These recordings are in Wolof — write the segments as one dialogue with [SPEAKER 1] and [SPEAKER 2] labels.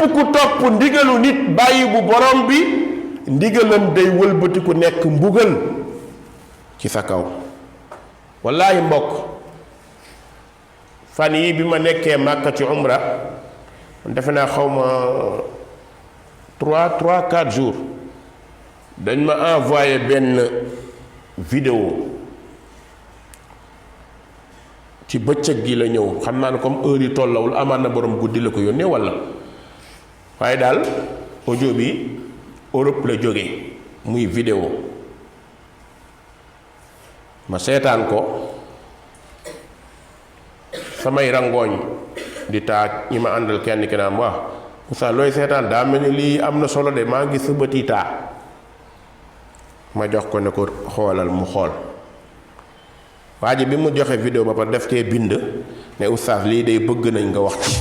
[SPEAKER 1] ku topp ndigalu nit bàyyi bu borom bi ndigalam day wëlbatiku nekk mbugal ci sa kaw. wallaahi mbokk, fan yi bi ma nekkee Màkka ci umra defe naa xaw ma 4 jours dañ ma envoyé benn vidéo ci bëccëg gi la ñëw, xam naa ne comme heure yi tollawul amaan na borom guddi la ko yónnee walla, waaye daal audio bi Europe la jóge muy vidéo ma seetaan ko samay rangooñ di taaj ñi ma àndal kenn ki naan wax Oustaz looy seetaan daa mel ni lii am na solo de maa ngi sa bët yi taa. ma jox ko ne ko xoolal mu xool waa ji bi mu joxe vidéo ba pare def cee bind ne Oustaz lii day bëgg nañ nga wax ci.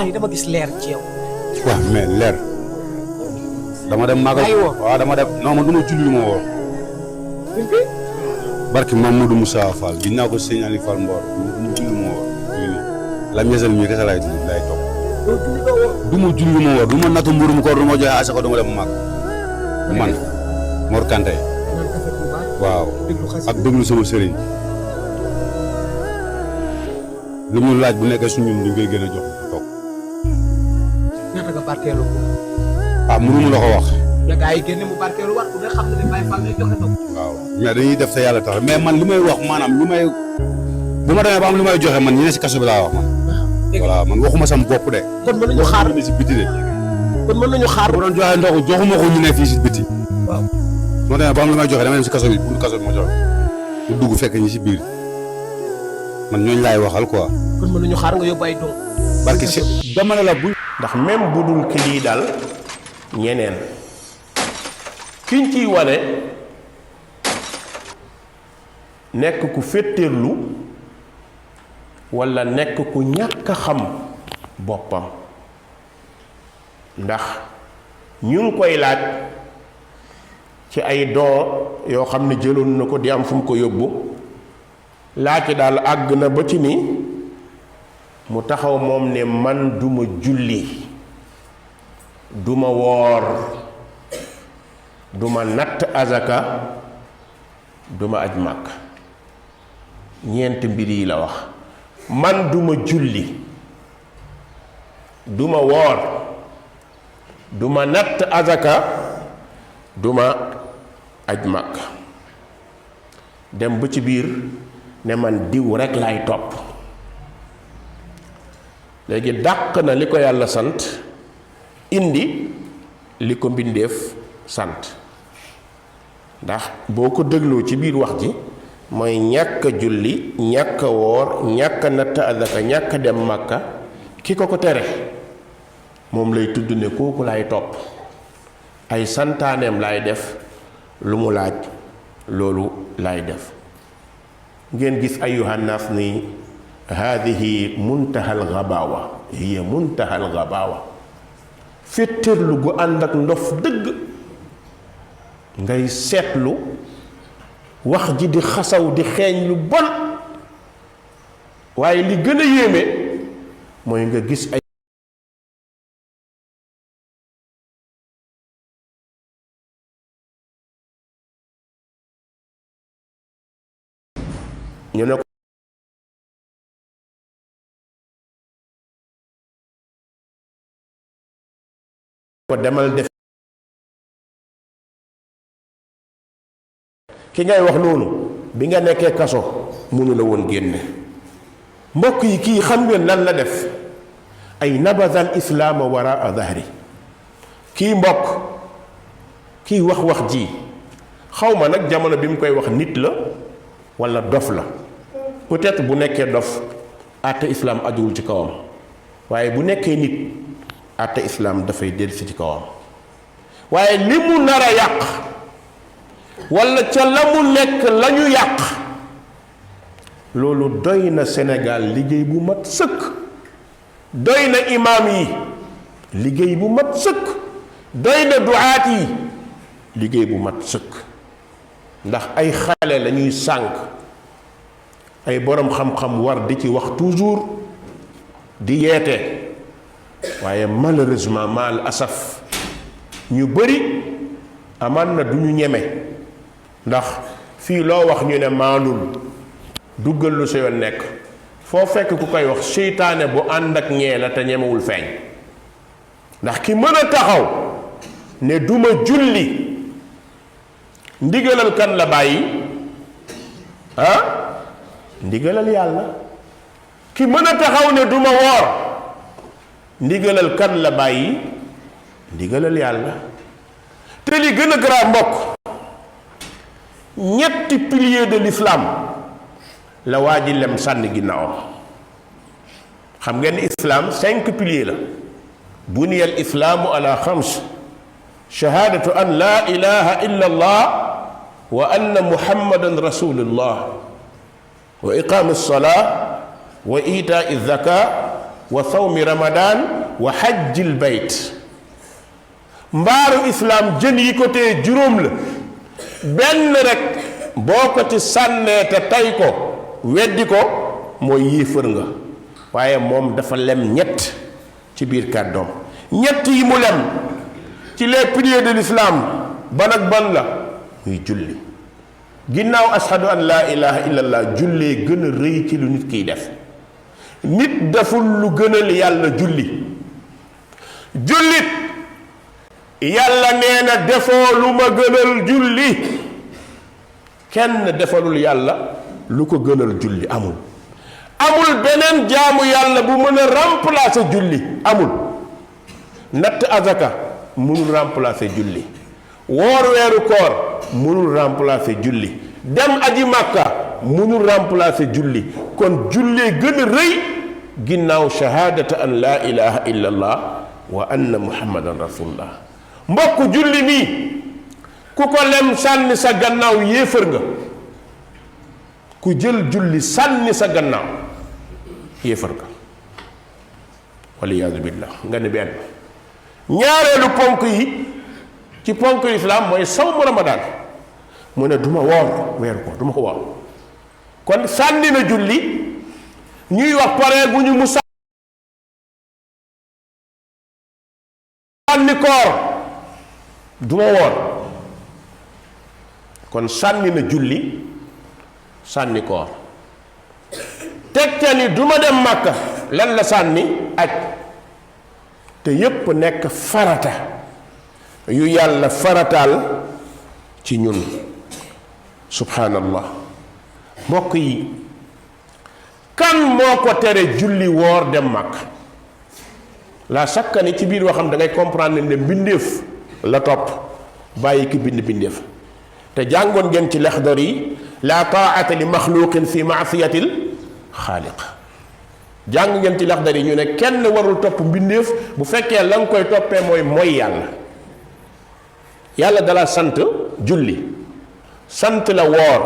[SPEAKER 2] yi dama gis leer ci yow.
[SPEAKER 3] waaw mais leer dama dem magal waaw dama dem non man du ma julli ma woo barki Mamadou Moussa Fall ginnaaw ko sëñ Ali Fall Mbor du julli ma woo la ñesal mi kese lay topp du ma julli ma woo du ma nattu mburum ko du ma joxe asaka du ma dem mag man Mor Kanté waaw ak déglu sama sëriñ lu mu laaj bu nekkee suñu ñun dañ koy gën a jox toog
[SPEAKER 2] ñaata nga barkeelu ko.
[SPEAKER 3] mënu la ko wax.
[SPEAKER 2] la gaa yi génne mu barkeelu war ku ne xam ne Baye Fall lay joxe toog.
[SPEAKER 3] waaw mais dañuy def te yàlla tax mais man li may wax maanaam li may bu ma demee ba am li may joxe man ñi ne si kaso bi laa wax man. voilà man waxuma sam bopp de.
[SPEAKER 2] kon mën nañu xaar
[SPEAKER 3] ne si biti de.
[SPEAKER 2] kon mën nañu xaar.
[SPEAKER 3] bu doon joxe ndox joxuma ko ñu ne fii si biti.
[SPEAKER 2] waaw.
[SPEAKER 3] moo demee ba am li may joxe dama dem si kaso bi pour kaso bi ma joxe mu dugg fekk ñi si biir man ñooñu laay waxal quoi.
[SPEAKER 2] kon mën nañu xaar nga yóbbu ay doom.
[SPEAKER 3] barki si dama ne la bu.
[SPEAKER 1] ndax même bu dul ki lii dal ñeneen kiñ ciy wane nekk ku féttéerlu walla nekk ku ñàkk a xam boppam ndax ñu ngi koy laaj ci ay don yoo xam ne jëloon na ko di am fu mu ko yóbbu laaj daal àgg na ba ci ni mu taxaw moom ne man duma julli duma woor duma natt azaka duma aj màkk ñeenti mbir yi la wax man duma julli duma woor duma natt azaka duma aj màkk dem ba ci biir ne man diw rekk lay topp léegi dàq na li ko yàlla sant indi li ko mbindeef sant ndax boo ko dégloo ci biir wax ji mooy ñàkk a julli ñàkk a woor ñàkk a natt azaka ñàkk a dem màkka ki ko ko tere moom lay tudd ne kooku lay topp ay santaaneem lay def lu mu laaj loolu lay def ngeen gis ayyuhan naas ni haadihi muntahal gabaawa hiya muntahal gabaawa féttéerlu gu ànd ak ndof dëgg ngay seetlu wax ji di xasaw di xeeñ lu bon waaye li gën a yéeme mooy nga gis ay ñu ne ko demal def ki ngay wax noonu bi nga nekkee kaso mënu la woon génne mbokk yi kii xam ngeen lan la def ay nabazal islaama waraa dahri kii mbokk kii wax ji xaw ma nag jamono bi mu koy wax nit la walla dof la peut-être bu nekkee dof àtte islaam ajuwul ci kawam waaye bu nekkee nit àtte islaam dafay dellusi ci kawam waaye li mu nar a yàq walla ca la mu nekk la ñu yàq loolu doy na Sénégal liggéey bu mat sëkk doy na imaam yi liggéey bu mat sëkk doy na duaat yi liggéey bu mat sëkk ndax ay xale la ñuy sànk ay boroom xam-xam war di ci wax toujours di yeete waaye malheureusement mal asaf ñu bëri amaan na du ñu ñeme ndax fii loo wax ñu ne maanul duggal lu sa yoon nekk foo fekk ku koy wax seytaane bu ànd ak ñee la te ñemewul feeñ ndax ki mën a taxaw ne duma julli ndigalal kan la bàyyi ndigalal yàlla. ki mën a taxaw ne duma woor ndigalal kan la bàyyi ndigalal yàlla. te li gën a garaaw mbokk ñetti piliers de l'islam la waa ji lem sànni ginnaawam. xam ngeen islam 5 piliers la. buniya al islaamu ala xams shahadatu an la ilaha illa allah wa anna muhammadan rasulullah wa iqaami salaa wa itaa zaka wa sawmi ramadan wa hajjil bayt. mbaaru islaam jën yi ko tee juróom la benn rek boo ko ci sànnee te tay ko weddi ko mooy yéefar nga waaye moom dafa lem ñett ci biir kàddoom. ñett yi mu lem ci les piliers de l'islam ban ak ban la muy julli. ginnaaw ashadu an laa ilaha illallah jullee gën a rëy ci lu nit kiy def. nit deful lu gënal yàlla julli. jullit yàlla nee na defoo lu ma gënal julli. kenn defalul yàlla lu ko gënal julli amul. amul beneen jaamu yàlla bu mën a remplacer julli amul. natt azaka mënul remplacer julli. woor weeru koor mënul remplacer julli. dem aji màkka mënul remplacer julli. kon jullee gën a rëy ginnaaw shahadata an laa ilaha illa allah wa anna muhammadan rasulullah. mbokk julli nii ku ko lem sànni sa gannaaw yéefar nga. ku jël julli sànni sa gannaaw yéefar nga waliyaadu billah nga ne benn. ñaareelu ponk yi ci ponk islam mooy sawmu ramadan mu ne duma woor weeru ko duma ko woor. kon sànni na julli ñuy wax pare bu ñu mu sànni koor duma woor. kon sànni na julli sànni koor. tegte ni duma dem màkka lan la sànni aj. te yépp nekk farata yu yàlla farataal ci ñun subhanallah. mbokk yi kan moo ko tere julli woor dem màkk. la sakka ni ci biir waxam da ngay comprendre ne mbindeef la topp bàyyi ki bind mbindeef. te jàngoon ngeen ci Laxdari yi la taa'ata li maxluqin fi maasiyatil xaaliq. jàng ngeen ci Laxdari ñu ne kenn warul topp mbindeef bu fekkee la nga koy toppee mooy yàlla. yàlla dala sant julli sant la woor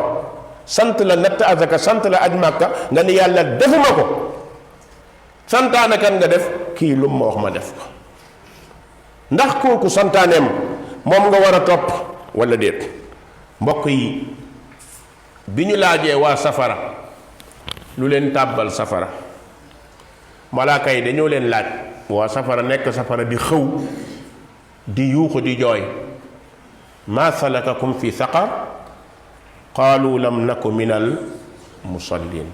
[SPEAKER 1] sant la natt azaka sant la aj màkka nga ni yàlla defuma ko. santaane kan nga def kii lu ma wax ma def ko. ndax kooku santaaneem moom nga war a topp wala déet. mbokk yi bi ñu laajee waa safara lu leen tàbbal safara malaaka yi dañoo leen laaj. waa safara nekk safara di xëw di yuuxu di jooy. maa salakakum fi saqar qaalu lam naku minal musallin.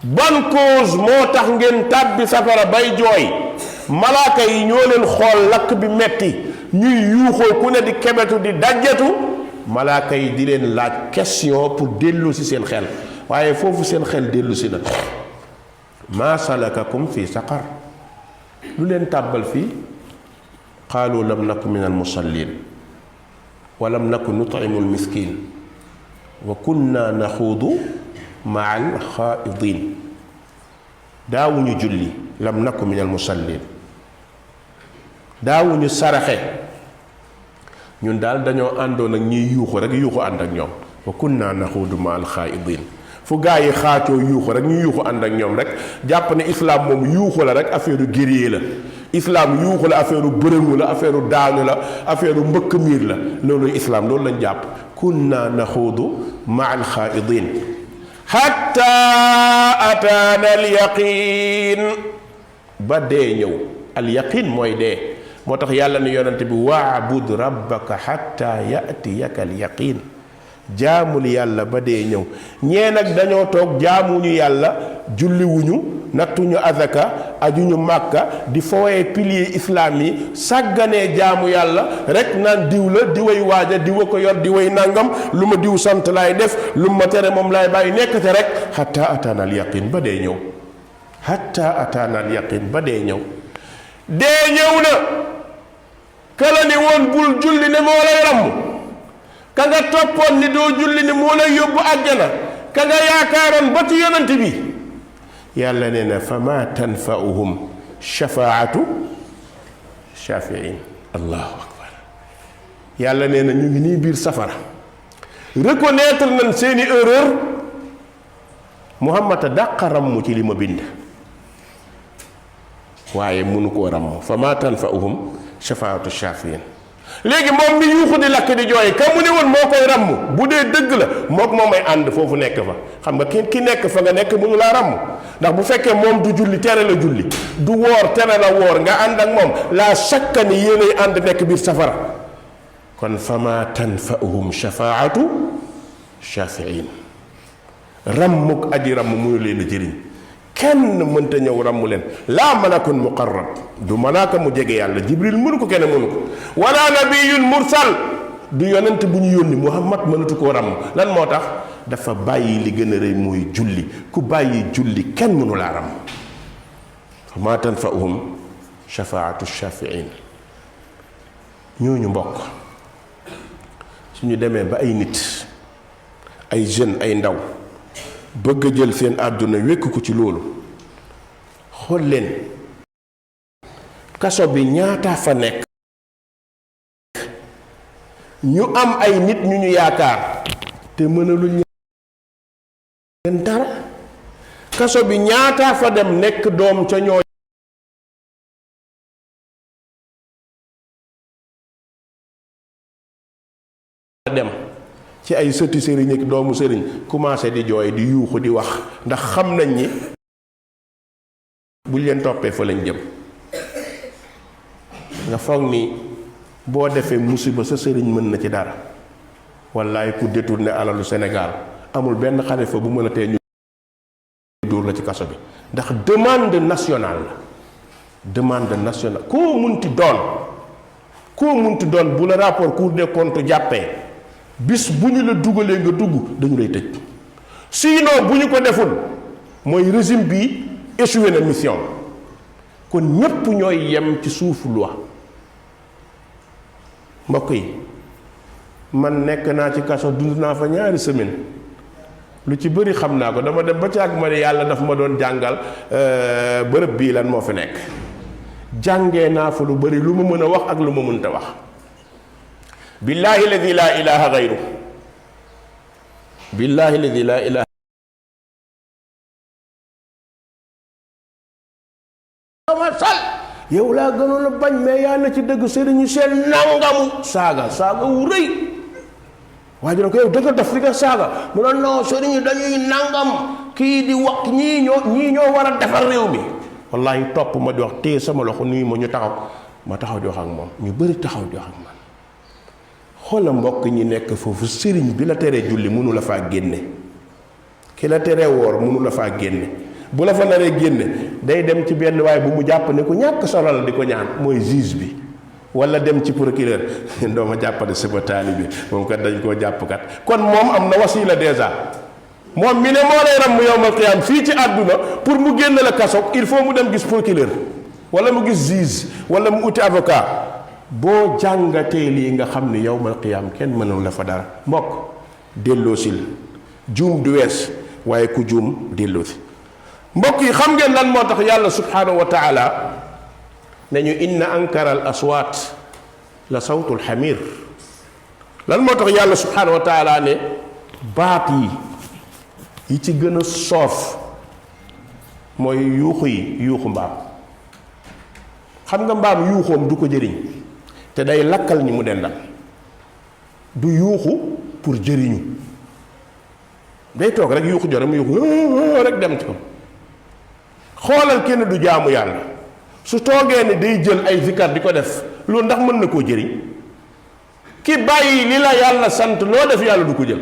[SPEAKER 1] ban cause moo tax ngeen tàbbi safara bay jooy. malaaka yi ñoo leen xool lakk bi metti ñuy yuuxoo ku ne di kebetu di dajjatu. malaaka yi di leen laaj question pour dellu si seen xel waaye foofu seen xel dellu si na. maa salakakum fi saqar lu leen tàbbal fii. qaalu lam naku minal musallin wa lam naku nut'imul miskin wa kunna naxuudu ma'al xaaidin. daawuñu julli lam naku minal musallin. daawuñu saraxe ñun daal dañoo àndoon ak ñiy yuuxu rek yuuxu ànd ak ñoom. wa kunna naxuudu ma'al xaaidin. fu gaa yi xaacoo yuuxu rek ñu yuuxu ànd ak ñoom rek jàpp ne islam moom yuuxu la rek affaire guerrier la. islam yuuxu la affaire bërëngu la affaire daanu la affaire mbëkk miir la loolu islam loolu lañ jàpp. kunna naxuudu ma al xaaidin hatta ataana al yaqin. ba dee ñëw al yaqin mooy dee moo tax yàlla ni yonante bi waabud rabbaka hatta yatiyaka al yaqin jaamul yàlla ba dee ñëw ñee nag dañoo toog jaamuñu yàlla julliwuñu nattuñu azaka ajuñu màkka di fowee pilier islam yi sàgganee jaamu yàlla rek naan diw la diway waaja diwa ko yor diway nangam lu ma diw sant laay def lu ma tere moom laay bàyyi nekk te rek hatta ataana al yaqin ba dee ñëw hatta ataana al yaqin ba dee ñëw dee ñëw na kala ni woon bul julli ne moo lay ramm ka nga toppoon ni doo julli ni moo lay yóbbu àjjana ka nga yaakaaroon ba ci yonent bi yàlla nee na fa ma tanfa'uhum shafaatu shafiin allahu akbar yàlla nee na ñu ngi nii biir safara reconnaître nañ seeni erreur Muhammad a dàqa ramm ci li ma bind waaye mënu koo ramm fa ma tanfa'uhum shafaatu shafiin léegi moom mi yuuxu di lakk di jooy ka mu ne woon moo koy ramm bu dee dëgg la mook moom ay ànd foofu nekk fa xam nga ki nekk fa nga nekk mënu laa ramm ndax bu fekkee moom du julli tere la julli du woor tere la woor nga ànd ak moom laa shakka ni yéenay ànd nekk biir safara kon fama tanfa'uhum shafaatu shafiin rammuk aji ramm mënu leen a jëriñ kenn mënta ñëw ramm leen laa malakun muqarrab du malaaka mu jege yàlla jibril mënu ko kenn mënu ko wala nabiyun mursal du yonent bu ñu yónni muhammad mënatu koo ramm lan moo tax dafa bàyyi li gën a rëy mooy julli ku bàyyi julli kenn mënu laa ramm fa ma tanfa'uhum shafaatu shafiin ñooñu mbokk suñu demee ba ay nit ay jeunes ay ndaw bëgg a jël seen àdduna wékk ko ci loolu xool leen kaso bi ñaata fa nekk ñu am ay nit ñu ñu yaakaar te mënaluñ leen dara kaso bi ñaata fa dem nekk doom ca ñoo dem ci ay sëti sëriñ ak doomu sëriñ commencé di jooy di yuuxu di wax ndax xam nañ ni buñ leen toppee fa lañ jëm nga foog ni boo defee musiba sa sëriñ mën na ci dara wallaay ku détourné alalu Sénégal amul benn xalifa bu mën a tee ñu dóor la ci kaso bi ndax demande nationale la demande nationale koo munti doon bu la rapport Cour des comptes jàppee bis bu ñu la dugalee nga dugg dañu lay tëj sinon bu ñu ko deful mooy régime bi échoué na mission kon ñépp ñooy yem ci suufu loi mbokk yi man nekk naa ci kaso dund naa fa ñaari semaine lu ci bëri xam naa ko dama dem ba ci ak ma ne yàlla daf ma doon jàngal bërëb bii lan moo fi nekk jàngee naa fa lu bëri lu ma mën a wax ak lu ma mënta wax billahi alladi laa ilaha gayru billahi alladi laa ilaha sal yow laa gënoon a bañ mais yaa na ci dëgg sëriñu seen nangamu saaga wu rëy waa ji ne ko yow dëgg daf fi nga saaga mu ne non sëriñu dañuy nangam kii di wax ñii ñoo war a defar réew mi wallahi topp ma di wax téye sama loxo nuyu ma ñu taxaw ma taxaw di wax ak moom ñu bëri taxaw di wax ak man xoola mbokk ñi nekk foofu sëriñ bi la teree julli mënu la faa génne ki la teree woor mënu la faa génne bu la fa naree génne day dem ci benn waaye bu mu jàpp ne ku ñàkk solo la di ko ñaan mooy juge bi wala dem ci procureur doo ma jàppale sama taalibe bi moom kat dañ koo jàpp kat kon moom am na wasila dèjà moom mi ne moo lay ram mu yowmal qiyaam fii ci àdduna pour mu génn la kaso il faut mu dem gis procureur wala mu gis juge wala mu uti avocat boo jàngatee lii nga xam ne yowmal qiyaam kenn mënul la fa dara mbokk delloosil juum du wees waaye ku juum delloosi mbokk yi xam ngeen lan moo tax yàlla subhanahu wa taala ne ñu inna ankara al aswaat la sawtul xamir lan moo tax yàlla subhanahu wa taala ne baat yi ci gën a soof mooy yuuxu mbaam xam nga mbaam yuuxoom du ko jëriñ te day lakkal ñi mu dendal du yuuxu pour jëriñu day toog rek yuuxu jore mu yuuxu rek dem ci ko xoolal kenn du jaamu yàlla su toogee ne day jël ay zikar di ko def loolu ndax mën na koo jëriñ ki bàyyi li la yàlla sant loo def yàlla du ko jël.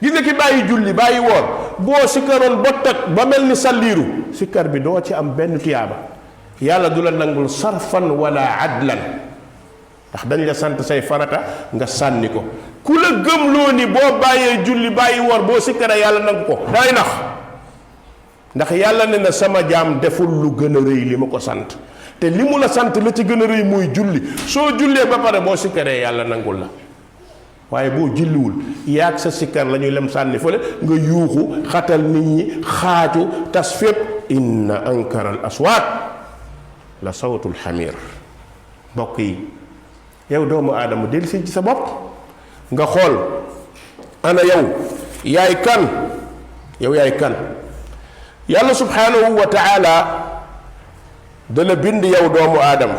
[SPEAKER 1] gis nga ki bàyyi julli bàyyi woor boo sikkaroon ba toj ba mel ni salliiru sikkar bi doo ci am benn tuyaaba yàlla du la nangul sarfan wala adlan ndax dañ la sant say farata nga sànni ko ku la gëmloo ni boo bàyyee julli bàyyi woor boo sikkaree yàlla nangu ko day nax ndax yàlla ne na sama jaam deful lu gën a rëy li ma ko sant te li mu la sant la ci gën a rëy mooy julli soo jullee ba pare boo sikkaree yàlla nangul la waaye boo julliwul yaag sa sikkar la ñuy lem sànni fële nga yuuxu xatal nit ñi xaaju tas fépp inna ankara al aswaat la sawtul xamir. mbokk yi yow doomu aadama del si ci sa bopp nga xool ana yow yaay kan yàlla subhanahu wa taala dana bind yow doomu aadama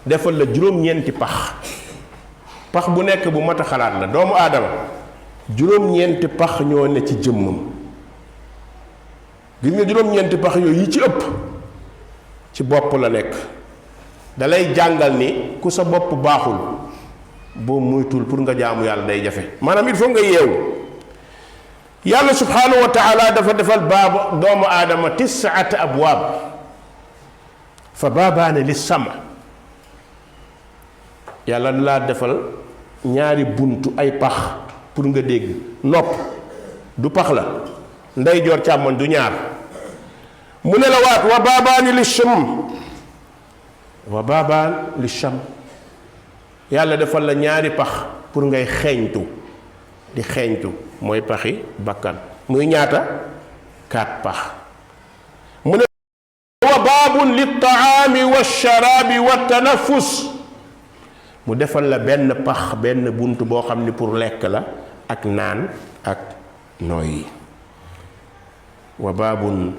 [SPEAKER 1] defal la juróom-ñeenti pax bu nekk bu mat a xalaat la doomu aadama juróom-ñeenti pax ñoo ne ci jëmmam gis nga juróom-ñeenti pax yooyu yi ci ëpp ci bopp la nekk dalay jàngal ni ku sa bopp baaxul boo muytul pour nga jaamu yàlla day jafe maanaam il faut nga yeewu yàlla subhanahu wa taala dafa defal baaba doomu aadama 9 abwaab fa baabaane li sama yàlla laa defal ñaari buntu ay pax pour nga dégg nopp du pax la ndeyjoor càmmoñ du ñaar mu ne la waat wa baabaani li sham yàlla defal la ñaari pax pour ngay xeeñtu di xeeñtu mooy paxi bakkan muy ñaata 4 pax mu ne wa baabun li taami wa sharaabi wa tanafus mu defal la benn pax benn bunt boo xam ni pour lekk la ak naan ak nooyi wa baabun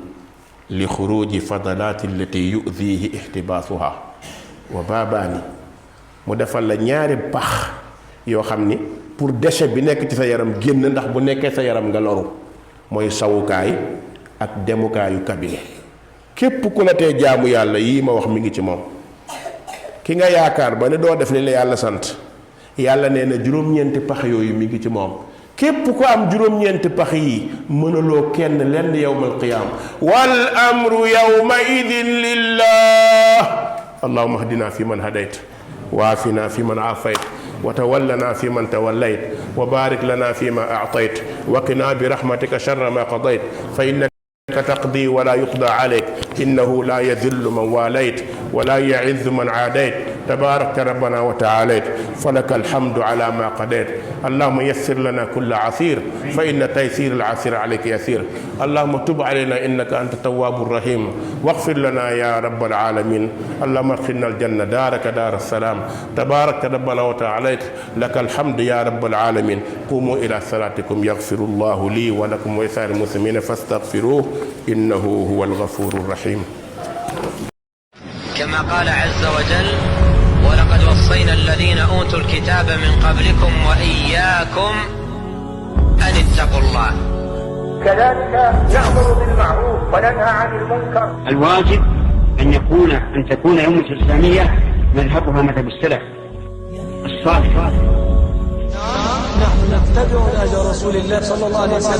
[SPEAKER 1] li xuruji fadalaati allati yudihi ihtibaasuha wa baabaani mu defal la ñaari pax yoo xam ni pour déchet bi nekk ci sa yaram génn ndax bu nekkee sa yaram nga loru mooy sawukaay ak demukaayu kabine képp ku la tee jaamu yàlla yii ma wax mi ngi ci moom ki nga yaakaar ba ne doo def li la yàlla sant yàlla nee na juróom-ñeenti pax yooyu mi ngi ci moom képp ku am juróom-ñeenti pax yi mënaloo kenn lenn yawmal qiyaam wal amru yawma idin lillah allahumma ahdina fi man hadayt wa afina fi man afayt wa tawallana fi man tawallayt wa barik lana fi ma a'tayt wa qina bi rahmatika sharra ma qadayt fa innaka taqdi wa la yuqda alayk innahu la yadhillu man walayt wa la ya'izzu man adayt tabarakta rabbana wa ta'alayt falaka alhamdu ala ma qadayt allahumma yassir lana kulla asir fa inna taysir al-asir alayka yasir allahumma tub alayna innaka anta tawwabur rahim waghfir lana ya rabbal alamin allahumma adkhilna al-janna daraka dar as-salam tabarakta rabbana wa ta'alayt laka alhamdu ya rabbal alamin qumu ila salatikum yaghfiru Allahu li wa lakum wa lisa'iril muslimina fastaghfiruhu innahu huwal ghafurur rahim.
[SPEAKER 4] كما قال عز وجل ولقد وصينا الذين أوتوا الكتاب من قبلكم وإياكم أن اتقوا الله.
[SPEAKER 5] كذلك نأمر بالمعروف وننهى عن المنكر.
[SPEAKER 6] الواجب أن تكون أمة الإسلامية مذهبها مذهب السلف الصالح.
[SPEAKER 7] نحن نتبع نهج رسول الله صلى الله عليه وسلم.